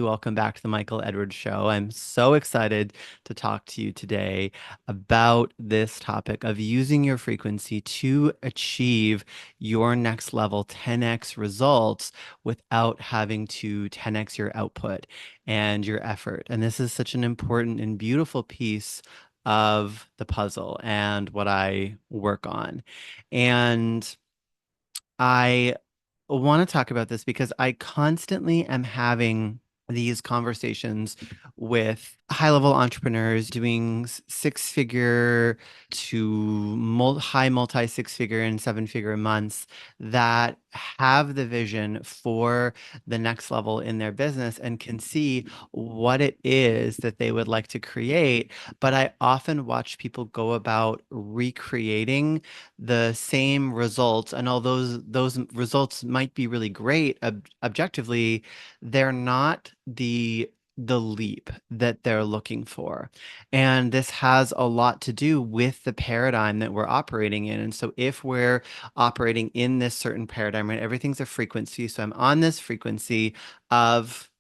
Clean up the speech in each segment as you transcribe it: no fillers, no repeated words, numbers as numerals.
Welcome back to the Michael Edwards Show. I'm so excited to talk to you today about this topic of using your frequency to achieve your next level 10x results without having to 10x your output and your effort. And this is such an important and beautiful piece of the puzzle and what I work on. And I want to talk about this because I constantly am having these conversations with high level entrepreneurs doing six figure to high multi six figure and seven figure months that have the vision for the next level in their business and can see what it is that they would like to create. But I often watch people go about recreating the same results, and although those results might be really great objectively, they're not the leap that they're looking for. And this has a lot to do with the paradigm that we're operating in. And so if we're operating in this certain paradigm, right, everything's a frequency. So I'm on this frequency of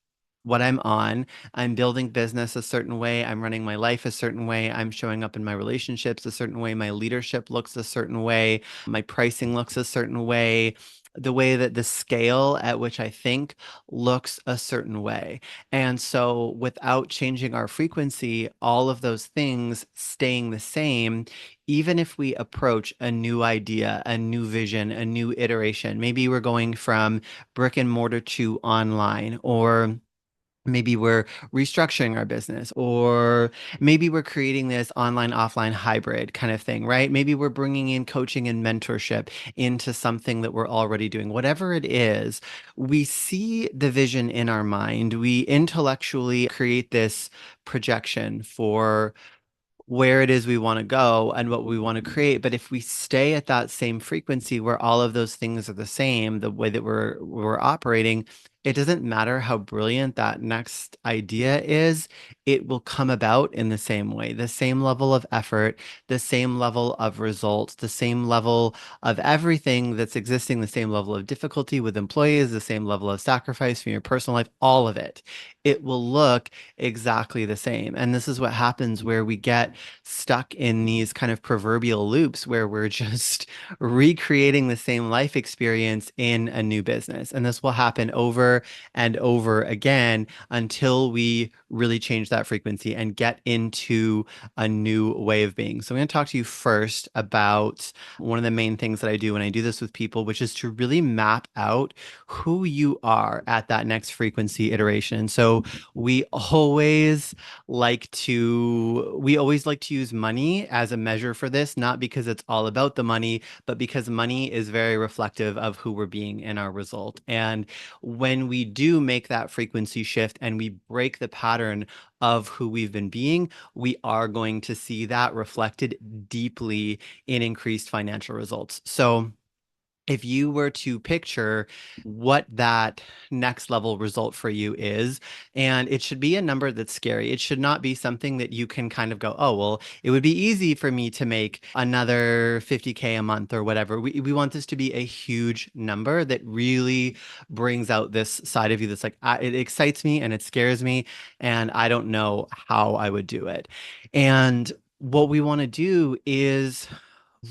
what I'm on. I'm building business a certain way. I'm running my life a certain way. I'm showing up in my relationships a certain way. My leadership looks a certain way. My pricing looks a certain way. The way that the scale at which I think looks a certain way. And so, without changing our frequency, all of those things staying the same, even if we approach a new idea, a new vision, a new iteration, maybe we're going from brick and mortar to online, or maybe we're restructuring our business, or maybe we're creating this online offline hybrid kind of thing, right? Maybe we're bringing in coaching and mentorship into something that we're already doing. Whatever it is, we see the vision in our mind. We intellectually create this projection for where it is we want to go and what we want to create. But if we stay at that same frequency where all of those things are the same, the way that we're operating, it doesn't matter how brilliant that next idea is, it will come about in the same way, the same level of effort, the same level of results, the same level of everything that's existing, the same level of difficulty with employees, the same level of sacrifice from your personal life, all of it. It will look exactly the same. And this is what happens where we get stuck in these kind of proverbial loops where we're just recreating the same life experience in a new business. And this will happen over and over again until we really change that frequency and get into a new way of being. So I'm going to talk to you first about one of the main things that I do when I do this with people, which is to really map out who you are at that next frequency iteration. So we always like to use money as a measure for this, not because it's all about the money, but because money is very reflective of who we're being in our result. And when we do make that frequency shift and we break the pattern of who we've been being, we are going to see that reflected deeply in increased financial results. So if you were to picture what that next level result for you is, and it should be a number that's scary. It should not be something that you can kind of go, oh, well, it would be easy for me to make another 50K a month or whatever. We want this to be a huge number that really brings out this side of you that's like, it excites me and it scares me, and I don't know how I would do it. And what we want to do is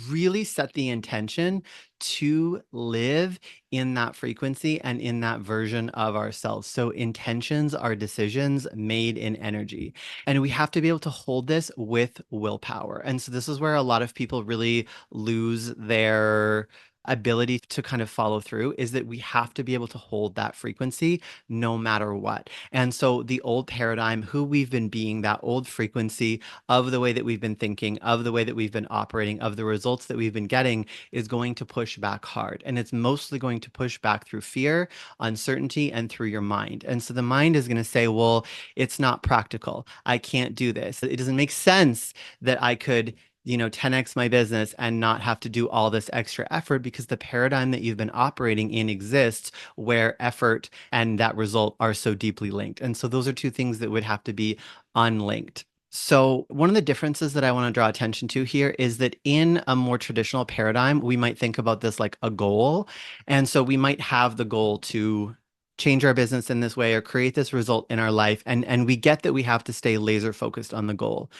really set the intention to live in that frequency and in that version of ourselves. So intentions are decisions made in energy. And we have to be able to hold this with willpower. And so this is where a lot of people really lose their ability to kind of follow through, is that we have to be able to hold that frequency no matter what. And so the old paradigm, who we've been being, that old frequency of the way that we've been thinking, of the way that we've been operating, of the results that we've been getting, is going to push back hard. And it's mostly going to push back through fear, uncertainty, and through your mind. And so the mind is going to say, well, it's not practical. I can't do this. It doesn't make sense that I could 10x my business and not have to do all this extra effort, because the paradigm that you've been operating in exists where effort and that result are so deeply linked. And so those are two things that would have to be unlinked. So one of the differences that I want to draw attention to here is that in a more traditional paradigm, we might think about this like a goal. And so we might have the goal to change our business in this way or create this result in our life. And we get that we have to stay laser focused on the goal.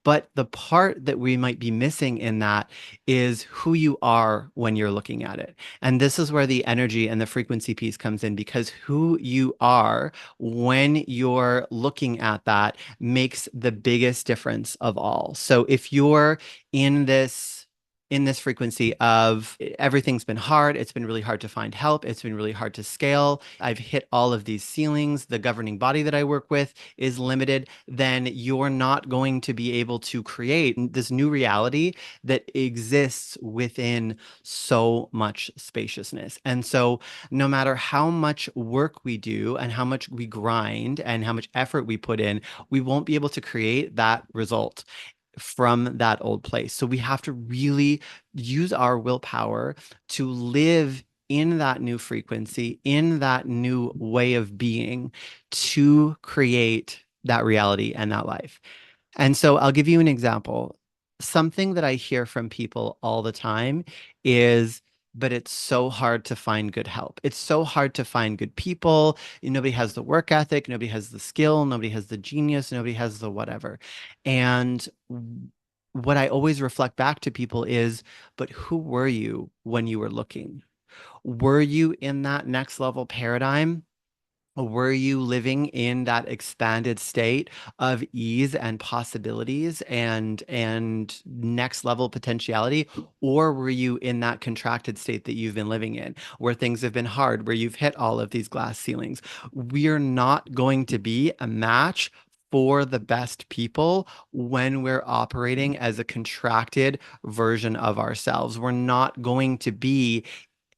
But the part that we might be missing in that is who you are when you're looking at it. And this is where the energy and the frequency piece comes in, because who you are when you're looking at that makes the biggest difference of all. So if you're in this frequency of everything's been hard, it's been really hard to find help, it's been really hard to scale, I've hit all of these ceilings, the governing body that I work with is limited, then you're not going to be able to create this new reality that exists within so much spaciousness. And so, no matter how much work we do and how much we grind and how much effort we put in, we won't be able to create that result from that old place. So we have to really use our willpower to live in that new frequency, in that new way of being, to create that reality and that life. And so I'll give you an example. Something that I hear from people all the time is, but it's so hard to find good help. It's so hard to find good people. Nobody has the work ethic, nobody has the skill, nobody has the genius, nobody has the whatever. And what I always reflect back to people is, but who were you when you were looking? Were you in that next level paradigm? Were you living in that expanded state of ease and possibilities and next level potentiality? Or were you in that contracted state that you've been living in, where things have been hard, where you've hit all of these glass ceilings? We're not going to be a match for the best people when we're operating as a contracted version of ourselves. We're not going to be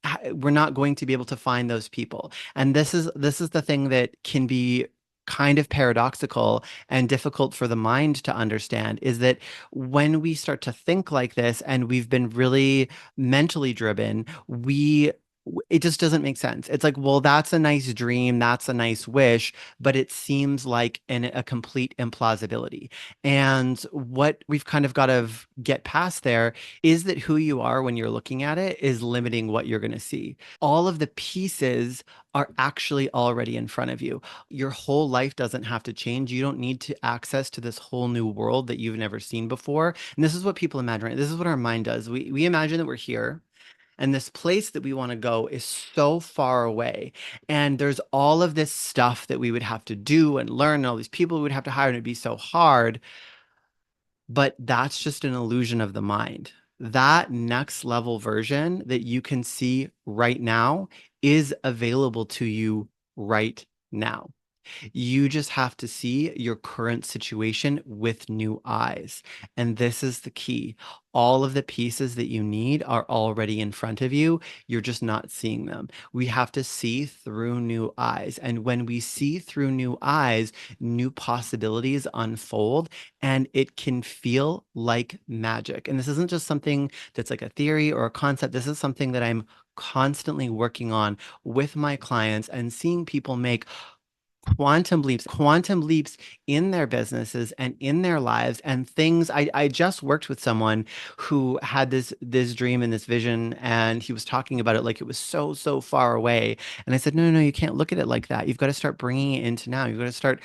able to find those people. And this is the thing that can be kind of paradoxical and difficult for the mind to understand, is that when we start to think like this and we've been really mentally driven, it just doesn't make sense. It's like, well, that's a nice dream, that's a nice wish, but it seems like a complete implausibility. And what we've kind of got to get past there is that who you are when you're looking at it is limiting what you're going to see. All of the pieces are actually already in front of you. Your whole life doesn't have to change. You don't need to access to this whole new world that you've never seen before. And this is what people imagine, right? This is what our mind does. We imagine that we're here. And this place that we want to go is so far away. And there's all of this stuff that we would have to do and learn, and all these people we would have to hire, and it'd be so hard. But that's just an illusion of the mind. That next level version that you can see right now is available to you right now. You just have to see your current situation with new eyes. And this is the key. All of the pieces that you need are already in front of you. You're just not seeing them. We have to see through new eyes. And when we see through new eyes, new possibilities unfold, and it can feel like magic. And this isn't just something that's like a theory or a concept. This is something that I'm constantly working on with my clients and seeing people make quantum leaps in their businesses and in their lives, and things. I just worked with someone who had this dream and this vision, and he was talking about it like it was so far away. And I said, no, no, no, you can't look at it like that. You've got to start bringing it into now. You've got to start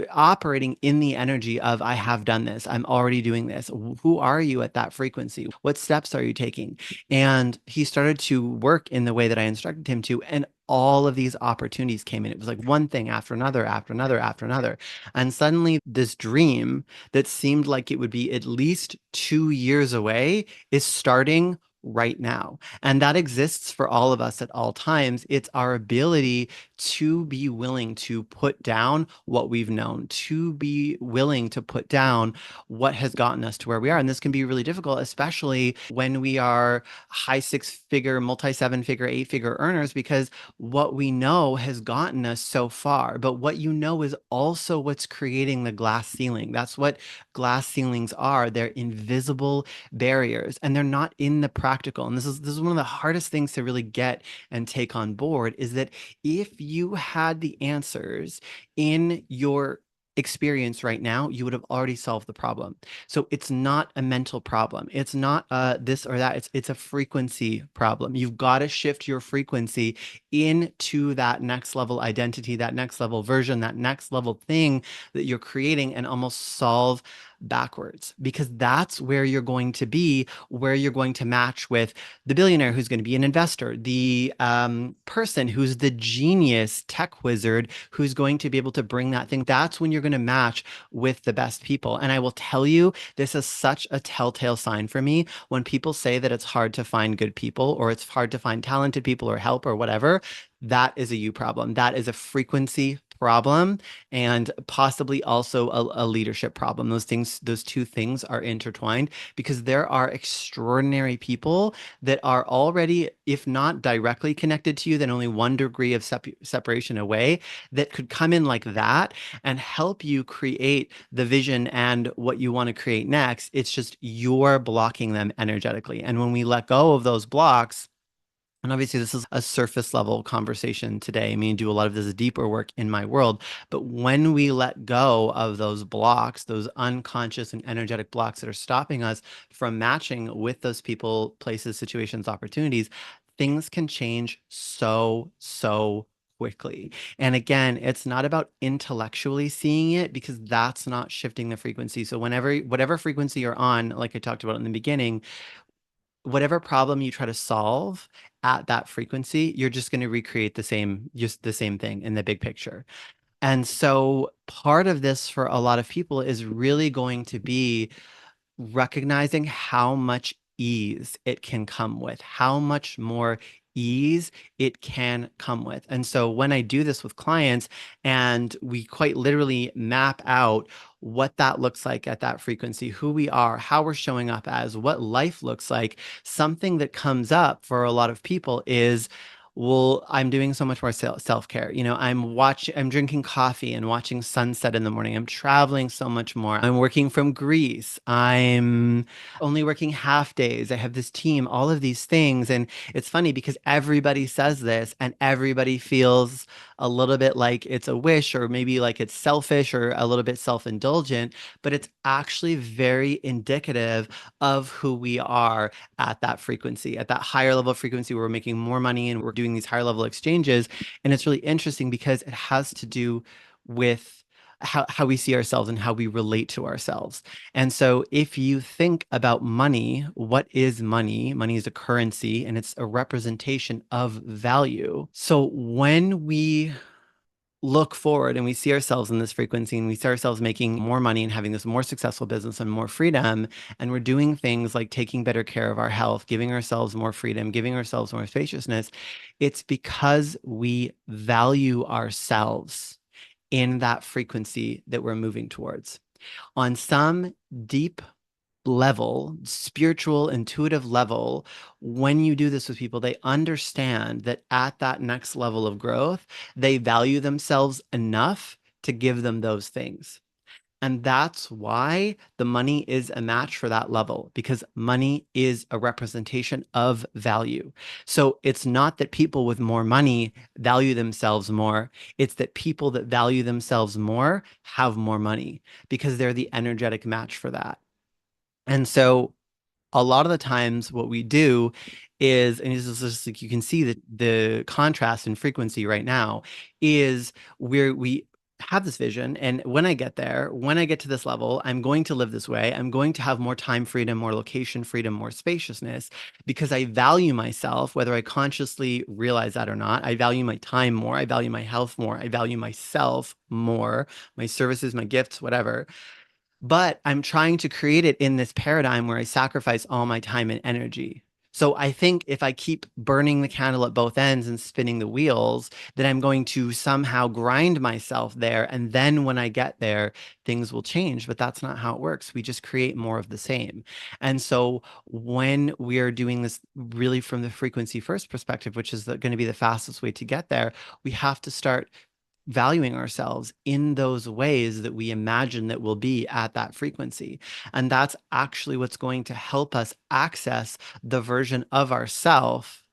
operating in the energy of, I have done this, I'm already doing this. Who are you at that frequency? What steps are you taking? And he started to work in the way that I instructed him to, and all of these opportunities came in. It was like one thing after another, after another, after another. And suddenly this dream that seemed like it would be at least 2 years away is starting right now. And that exists for all of us at all times. It's our ability to be willing to put down what we've known, to be willing to put down what has gotten us to where we are. And this can be really difficult, especially when we are high six-figure, multi-seven-figure, eight-figure earners, because what we know has gotten us so far. But what you know is also what's creating the glass ceiling. That's what glass ceilings are. They're invisible barriers, and they're not in the practical. And this is one of the hardest things to really get and take on board, is that if you had the answers in your experience right now, you would have already solved the problem. So it's not a mental problem. It's not this or that. It's a frequency problem. You've got to shift your frequency into that next level identity, that next level version, that next level thing that you're creating and almost solve backwards, because that's where you're going to be, where you're going to match with the billionaire who's going to be an investor, the person who's the genius tech wizard who's going to be able to bring that thing. That's when you're going to match with the best people. And I will tell you, this is such a telltale sign for me when people say that it's hard to find good people or it's hard to find talented people or help or whatever. That is a you problem. That is a frequency problem and possibly also a leadership problem. Those things, those two things are intertwined because there are extraordinary people that are already, if not directly connected to you, then only 1 degree of separation away that could come in like that and help you create the vision and what you want to create next. It's just you're blocking them energetically. And when we let go of those blocks, and obviously, this is a surface level conversation today. I mean, do a lot of this deeper work in my world. But when we let go of those blocks, those unconscious and energetic blocks that are stopping us from matching with those people, places, situations, opportunities, things can change so quickly. And again, it's not about intellectually seeing it because that's not shifting the frequency. So whenever, whatever frequency you're on, like I talked about in the beginning, whatever problem you try to solve at that frequency, you're just going to recreate the same, just the same thing in the big picture. And so part of this for a lot of people is really going to be recognizing how much ease it can come with, how much more ease it can come with. And so when I do this with clients and we quite literally map out what that looks like at that frequency, who we are, how we're showing up as, what life looks like, something that comes up for a lot of people is, well, I'm doing so much more self-care. You know, I'm drinking coffee and watching sunset in the morning. I'm traveling so much more. I'm working from Greece. I'm only working half days. I have this team, all of these things. And it's funny because everybody says this and everybody feels a little bit like it's a wish or maybe like it's selfish or a little bit self-indulgent, but it's actually very indicative of who we are at that frequency, at that higher level frequency where we're making more money and we're doing these higher level exchanges. And it's really interesting because it has to do with how we see ourselves and how we relate to ourselves. And so if you think about money, what is money? Money is a currency and it's a representation of value. So when we look forward and we see ourselves in this frequency and we see ourselves making more money and having this more successful business and more freedom, and we're doing things like taking better care of our health, giving ourselves more freedom, giving ourselves more spaciousness, it's because we value ourselves in that frequency that we're moving towards. On some deep level, spiritual, intuitive level, when you do this with people, they understand that at that next level of growth, they value themselves enough to give them those things. And that's why the money is a match for that level, because money is a representation of value. So it's not that people with more money value themselves more. It's that people that value themselves more have more money because they're the energetic match for that. And so a lot of the times what we do is, and this is just like you can see the contrast in frequency right now, is where we have this vision. And when I get there, when I get to this level, I'm going to live this way. I'm going to have more time freedom, more location freedom, more spaciousness because I value myself, whether I consciously realize that or not. I value my time more. I value my health more. I value myself more, my services, my gifts, whatever. But I'm trying to create it in this paradigm where I sacrifice all my time and energy. So I think if I keep burning the candle at both ends and spinning the wheels, then I'm going to somehow grind myself there. And then when I get there, things will change. But that's not how it works. We just create more of the same. And so when we're doing this really from the frequency first perspective, which is going to be the fastest way to get there, we have to start valuing ourselves in those ways that we imagine that we'll be at that frequency. And that's actually what's going to help us access the version of ourself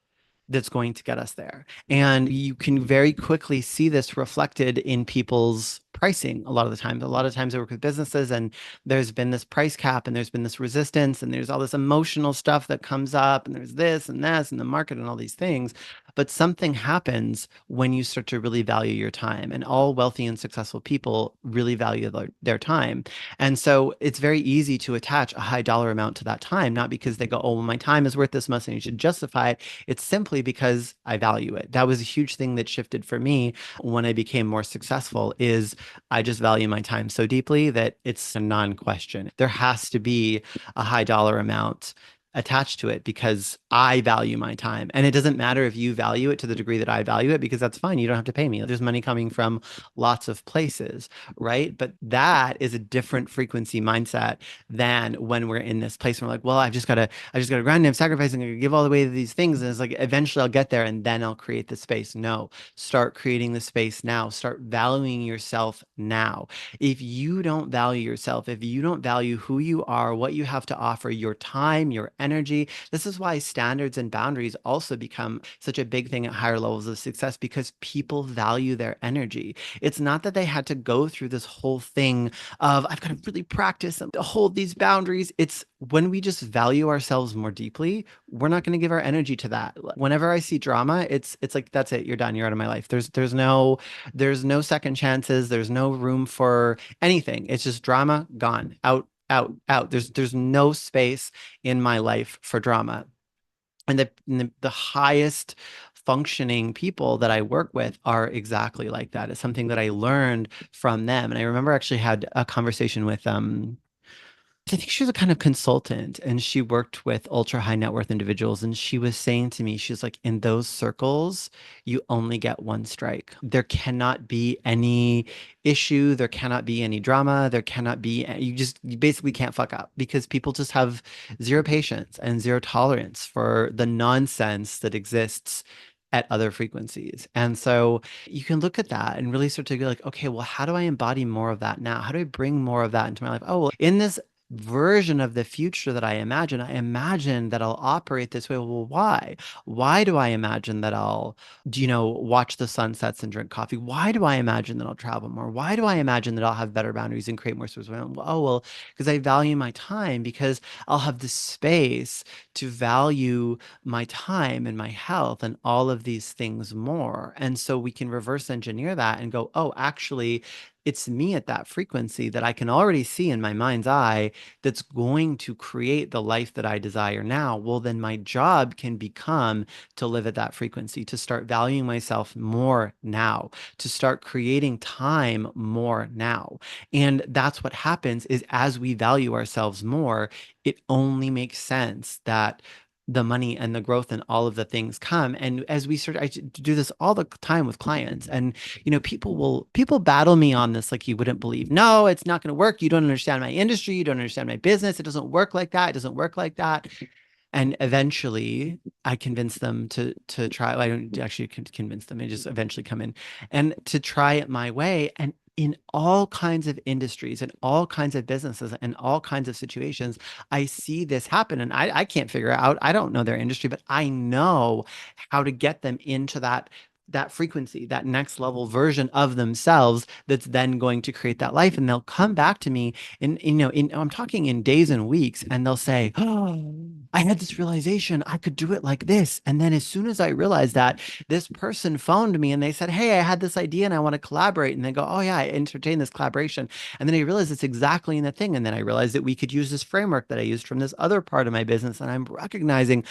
that's going to get us there. And you can very quickly see this reflected in people's pricing a lot of the time. A lot of times I work with businesses and there's been this price cap and there's been this resistance and there's all this emotional stuff that comes up and there's this and this and the market and all these things. But something happens when you start to really value your time, and all wealthy and successful people really value their time. And so it's very easy to attach a high dollar amount to that time, not because they go, oh, well, my time is worth this much and you should justify it. It's simply because I value it. That was a huge thing that shifted for me when I became more successful is I just value my time so deeply that it's a non-question. There has to be a high dollar amount attached to it because I value my time. And it doesn't matter if you value it to the degree that I value it, because that's fine. You don't have to pay me. There's money coming from lots of places, right? But that is a different frequency mindset than when we're in this place where we're like, well, I just gotta grind, I'm sacrificing, I give all the way to these things. And it's like eventually I'll get there and then I'll create the space. No, start creating the space now. Start valuing yourself now. If you don't value yourself, if you don't value who you are, what you have to offer, your time, your energy, this is why standards and boundaries also become such a big thing at higher levels of success, because people value their energy. It's not that they had to go through this whole thing of, I've got to really practice and hold these boundaries. It's when we just value ourselves more deeply, we're not going to give our energy to that. Whenever I see drama, it's like, that's it. You're done. You're out of my life. There's no second chances. There's no room for anything. It's just drama, gone, out, out, out. There's no space in my life for drama. And the highest functioning people that I work with are exactly like that. It's something that I learned from them. And I remember actually had a conversation with I think she was a kind of consultant and she worked with ultra high net worth individuals. And she was saying to me, she's like, in those circles, you only get one strike. There cannot be any issue. There cannot be any drama. There cannot be, you basically can't fuck up because people just have zero patience and zero tolerance for the nonsense that exists at other frequencies. And so you can look at that and really start to be like, okay, well, how do I embody more of that now? How do I bring more of that into my life? Oh, well, in this version of the future that I imagine that I'll operate this way. Well, why? Why do I imagine that I'll, watch the sunsets and drink coffee? Why do I imagine that I'll travel more? Why do I imagine that I'll have better boundaries and create more space? Oh, well, because I value my time, because I'll have the space to value my time and my health and all of these things more. And so we can reverse engineer that and go, oh, actually, it's me at that frequency that I can already see in my mind's eye that's going to create the life that I desire now. Well, then my job can become to live at that frequency, to start valuing myself more now, to start creating time more now. And that's what happens is as we value ourselves more, it only makes sense that the money and the growth and all of the things come. And as we start, I do this all the time with clients, and people battle me on this like you wouldn't believe. No, it's not going to work. You don't understand my industry. You don't understand my business. It doesn't work like that. It doesn't work like that. And eventually I convince them to try. I don't actually convince them. They just eventually come in and to try it my way. And in all kinds of industries and all kinds of businesses and all kinds of situations, I see this happen. And I can't figure it out. I don't know their industry, but I know how to get them into that frequency, that next level version of themselves that's then going to create that life. And they'll come back to me I'm talking in days and weeks, and they'll say, oh, I had this realization I could do it like this. And then as soon as I realized that, this person phoned me and they said, hey, I had this idea and I want to collaborate. And they go, oh yeah, I entertain this collaboration. And then I realized it's exactly in the thing. And then I realized that we could use this framework that I used from this other part of my business. And I'm recognizing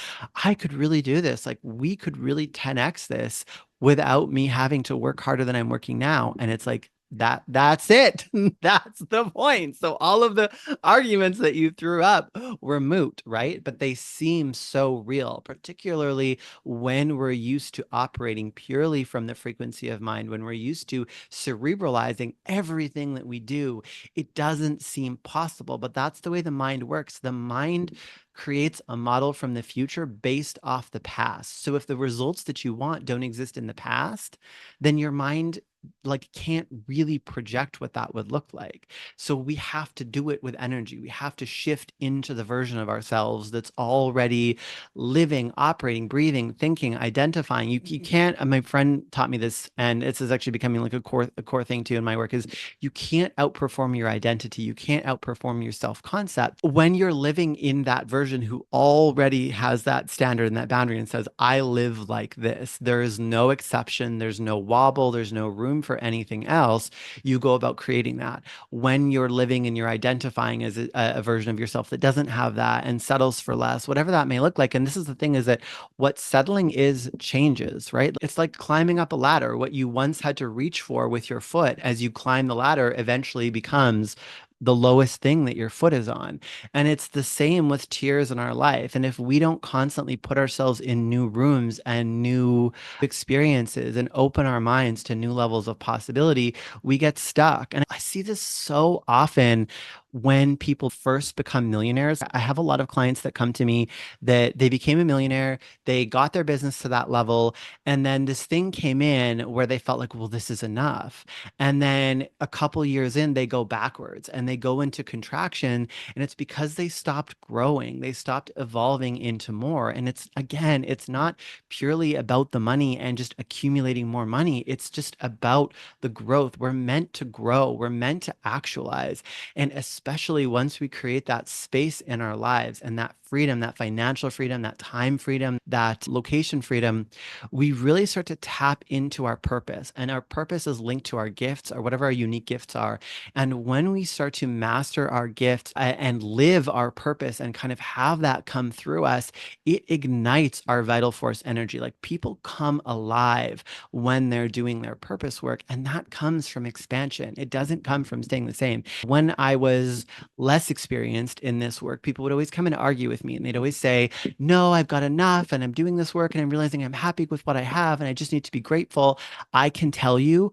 I could really do this. Like we could really 10x this without me having to work harder than I'm working now. And it's like, that's it. That's the point. So all of the arguments that you threw up were moot, right? But they seem so real, particularly when we're used to operating purely from the frequency of mind, when we're used to cerebralizing everything that we do. It doesn't seem possible, but that's the way the mind works. The mind creates a model from the future based off the past. So if the results that you want don't exist in the past, then your mind like can't really project what that would look like. So we have to do it with energy. We have to shift into the version of ourselves that's already living, operating, breathing, thinking, identifying. You can't, my friend taught me this, and this is actually becoming like a core thing too in my work, is you can't outperform your identity. You can't outperform your self-concept. When you're living in that version who already has that standard and that boundary and says, I live like this, there is no exception, there's no wobble, there's no room for anything else. You go about creating that. When you're living and you're identifying as a version of yourself that doesn't have that and settles for less, whatever that may look like. And this is the thing, is that what settling is changes, right? It's like climbing up a ladder. What you once had to reach for with your foot, as you climb the ladder, eventually becomes the lowest thing that your foot is on. And it's the same with tears in our life. And if we don't constantly put ourselves in new rooms and new experiences and open our minds to new levels of possibility, we get stuck. And I see this so often when people first become millionaires. I have a lot of clients that come to me that they became a millionaire, they got their business to that level, and then this thing came in where they felt like, well, this is enough. And then a couple years in, they go backwards and they go into contraction. And it's because they stopped growing, they stopped evolving into more. And it's, again, it's not purely about the money and just accumulating more money. It's just about the growth. We're meant to grow, we're meant to actualize. And especially once we create that space in our lives and that freedom, that financial freedom, that time freedom, that location freedom, we really start to tap into our purpose. And our purpose is linked to our gifts or whatever our unique gifts are. And when we start to master our gifts and live our purpose and kind of have that come through us, it ignites our vital force energy. Like people come alive when they're doing their purpose work. And that comes from expansion. It doesn't come from staying the same. When I was less experienced in this work, people would always come and argue with me and they'd always say, no, I've got enough and I'm doing this work and I'm realizing I'm happy with what I have and I just need to be grateful. I can tell you,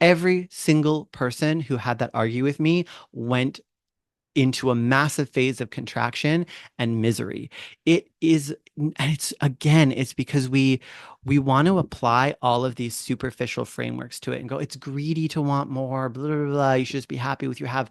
every single person who had that argue with me went into a massive phase of contraction and misery. It is, and it's again, it's because we want to apply all of these superficial frameworks to it and go, it's greedy to want more, blah, blah, blah. You should just be happy with your have.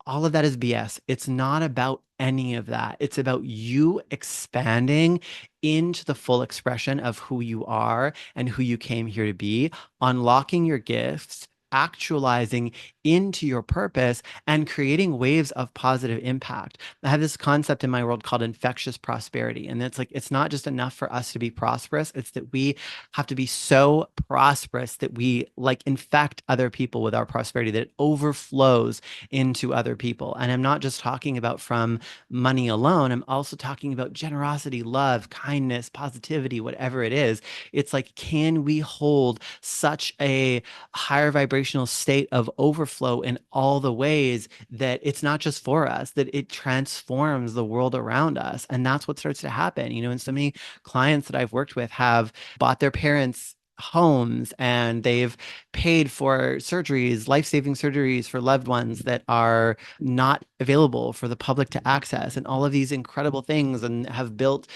All of that is BS. It's not about any of that. It's about you expanding into the full expression of who you are and who you came here to be, unlocking your gifts, actualizing into your purpose, and creating waves of positive impact. I have this concept in my world called infectious prosperity. And it's like, it's not just enough for us to be prosperous, it's that we have to be so prosperous that we like infect other people with our prosperity, that it overflows into other people. And I'm not just talking about from money alone. I'm also talking about generosity, love, kindness, positivity, whatever it is. It's like, can we hold such a higher vibrational state of overflow in all the ways that it's not just for us, that it transforms the world around us? And that's what starts to happen. And so many clients that I've worked with have bought their parents homes and they've paid for surgeries, life-saving surgeries for loved ones that are not available for the public to access, and all of these incredible things, and have built,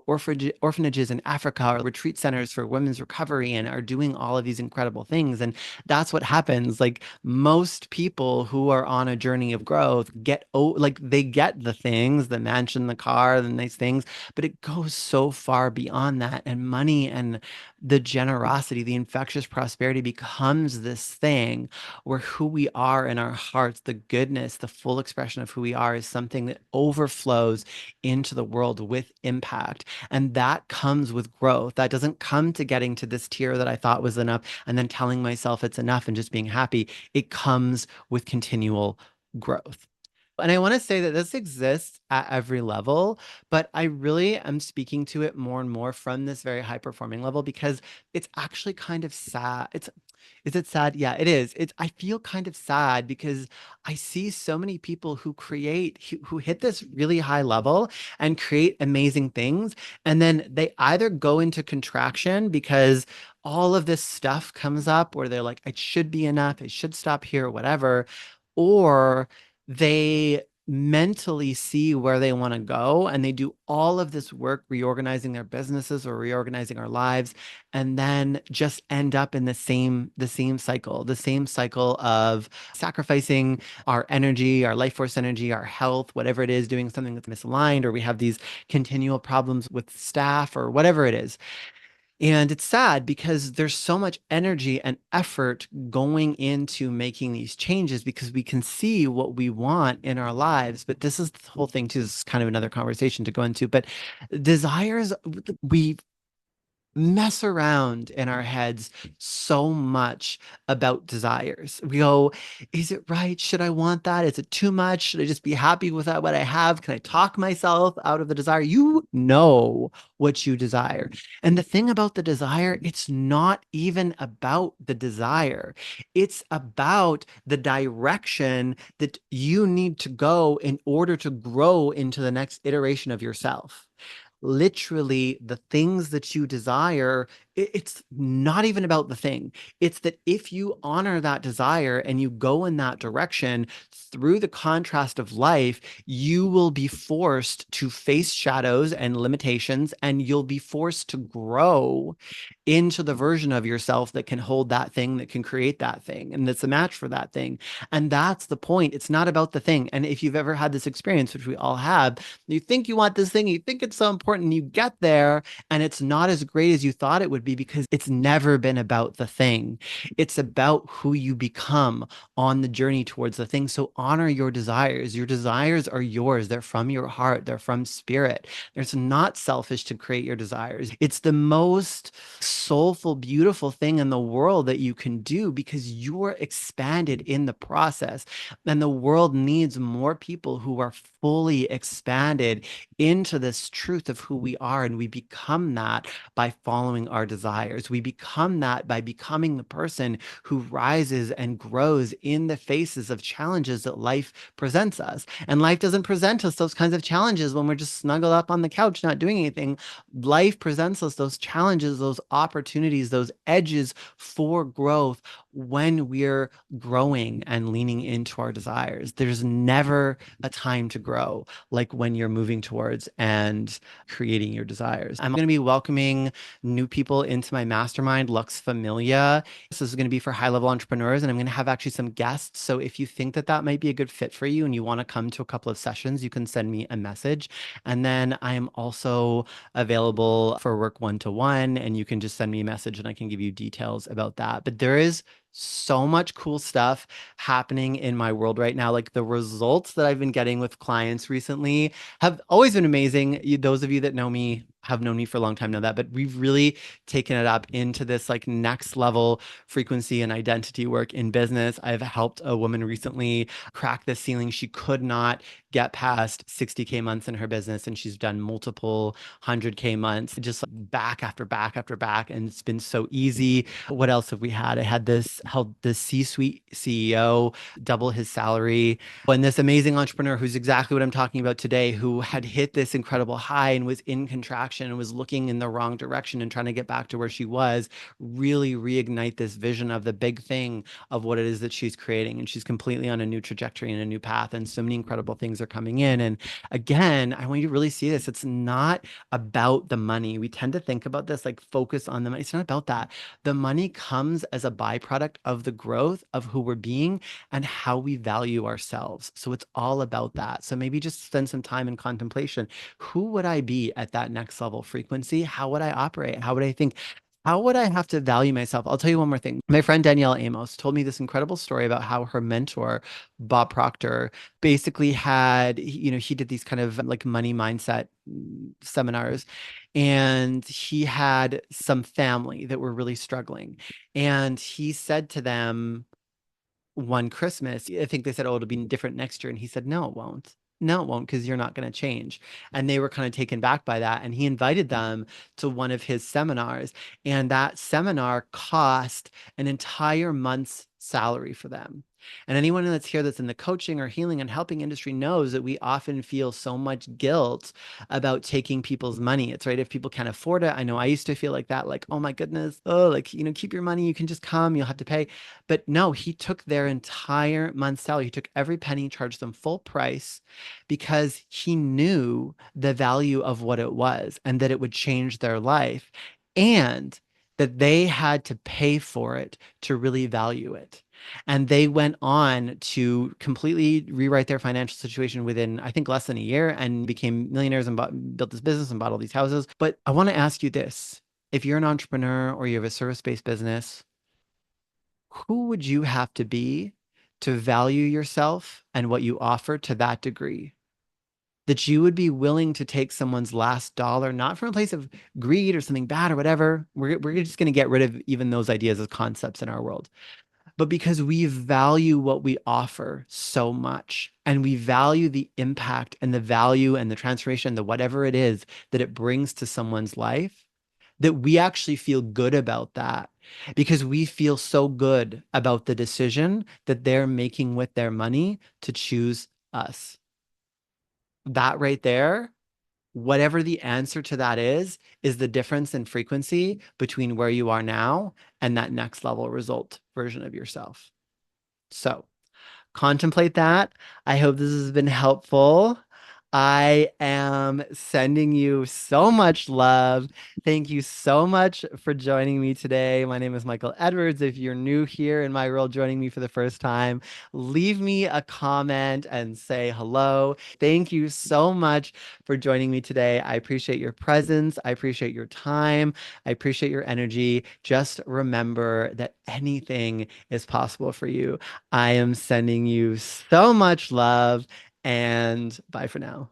orphanages in Africa or retreat centers for women's recovery, and are doing all of these incredible things. And that's what happens. Like most people who are on a journey of growth like they get the things, the mansion, the car, the nice things, but it goes so far beyond that. And money and the generosity, the infectious prosperity becomes this thing where who we are in our hearts, the goodness, the full expression of who we are, is something that overflows into the world with impact. And that comes with growth. That doesn't come to getting to this tier that I thought was enough and then telling myself it's enough and just being happy. It comes with continual growth. And I want to say that this exists at every level, but I really am speaking to it more and more from this very high performing level because it's actually kind of sad. Is it sad? Yeah, it is. I feel kind of sad because I see so many people who hit this really high level and create amazing things. And then they either go into contraction because all of this stuff comes up where they're like, it should be enough, it should stop here, whatever. Or they mentally see where they want to go, and they do all of this work reorganizing their businesses or reorganizing our lives, and then just end up in the same cycle of sacrificing our energy, our life force energy, our health, whatever it is, doing something that's misaligned, or we have these continual problems with staff or whatever it is. And it's sad because there's so much energy and effort going into making these changes because we can see what we want in our lives. But this is the whole thing, too. This is kind of another conversation to go into. But desires, we mess around in our heads so much about desires. We go, is it right? Should I want that? Is it too much? Should I just be happy with what I have? Can I talk myself out of the desire? You know what you desire. And the thing about the desire, it's not even about the desire. It's about the direction that you need to go in order to grow into the next iteration of yourself. Literally, the things that you desire, it's not even about the thing. It's that if you honor that desire and you go in that direction through the contrast of life, you will be forced to face shadows and limitations, and you'll be forced to grow into the version of yourself that can hold that thing, that can create that thing, and that's a match for that thing. And that's the point. It's not about the thing. And if you've ever had this experience, which we all have, you think you want this thing, you think it's so important, and you get there, and it's not as great as you thought it would be because it's never been about the thing. It's about who you become on the journey towards the thing. So honor your desires. Your desires are yours. They're from your heart. They're from spirit. It's not selfish to create your desires. It's the most soulful, beautiful thing in the world that you can do because you're expanded in the process. And the world needs more people who are fully expanded into this truth of who we are. And we become that by following our desires. We become that by becoming the person who rises and grows in the faces of challenges that life presents us. And life doesn't present us those kinds of challenges when we're just snuggled up on the couch, not doing anything. Life presents us those challenges, those opportunities, those edges for growth when we're growing and leaning into our desires. There's never a time to grow like when you're moving towards and creating your desires. I'm going to be welcoming new people into my mastermind, Lux Familia. This is going to be for high level entrepreneurs, and I'm going to have actually some guests. So if you think that that might be a good fit for you and you want to come to a couple of sessions, you can send me a message. And then I am also available for work one-to-one, and you can just send me a message and I can give you details about that. But there is so much cool stuff happening in my world right now. Like the results that I've been getting with clients recently have always been amazing. Those of you that know me have known me for a long time know that, but we've really taken it up into this like next level frequency and identity work in business. I've helped a woman recently crack the ceiling. She could not get past 60K months in her business, and she's done multiple 100K months, just like back after back after back. And it's been so easy. What else have we had? I had this held the C-suite CEO double his salary. And this amazing entrepreneur who's exactly what I'm talking about today, who had hit this incredible high and was in contraction and was looking in the wrong direction and trying to get back to where she was, really reignite this vision of the big thing of what it is that she's creating. And she's completely on a new trajectory and a new path. And so many incredible things are coming in. And again, I want you to really see this. It's not about the money. We tend to think about this like focus on the money. It's not about that. The money comes as a byproduct of the growth of who we're being and how we value ourselves. So it's all about that. So maybe just spend some time in contemplation. Who would I be at that next level frequency? How would I operate? How would I think? How would I have to value myself? I'll tell you one more thing. My friend Danielle Amos told me this incredible story about how her mentor, Bob Proctor, basically had, he did these kind of like money mindset seminars, and he had some family that were really struggling. And he said to them, one Christmas, I think they said, oh, it'll be different next year. And he said, no, it won't. No, it won't, because you're not going to change. And they were kind of taken back by that. And he invited them to one of his seminars. And that seminar cost an entire month's salary for them. And anyone that's here that's in the coaching or healing and helping industry knows that we often feel so much guilt about taking people's money. It's right. If people can't afford it, I know I used to feel like that, like, oh my goodness, oh, like, keep your money. You can just come, you'll have to pay. But no, he took their entire month's salary. He took every penny, charged them full price because he knew the value of what it was and that it would change their life and that they had to pay for it to really value it. And they went on to completely rewrite their financial situation within, I think, less than a year and became millionaires and built this business and bought all these houses. But I want to ask you this. If you're an entrepreneur or you have a service-based business, who would you have to be to value yourself and what you offer to that degree? That you would be willing to take someone's last dollar, not from a place of greed or something bad or whatever. We're just going to get rid of even those ideas as concepts in our world, but because we value what we offer so much and we value the impact and the value and the transformation, the whatever it is that it brings to someone's life, that we actually feel good about that because we feel so good about the decision that they're making with their money to choose us. That right there, whatever the answer to that is the difference in frequency between where you are now and that next level result version of yourself. So contemplate that. I hope this has been helpful. I am sending you so much love. Thank you so much for joining me today. My name is Michael Edwards. If you're new here in my world, joining me for the first time, leave me a comment and say hello. Thank you so much for joining me today. I appreciate your presence. I appreciate your time. I appreciate your energy. Just remember that anything is possible for you. I am sending you so much love and bye for now.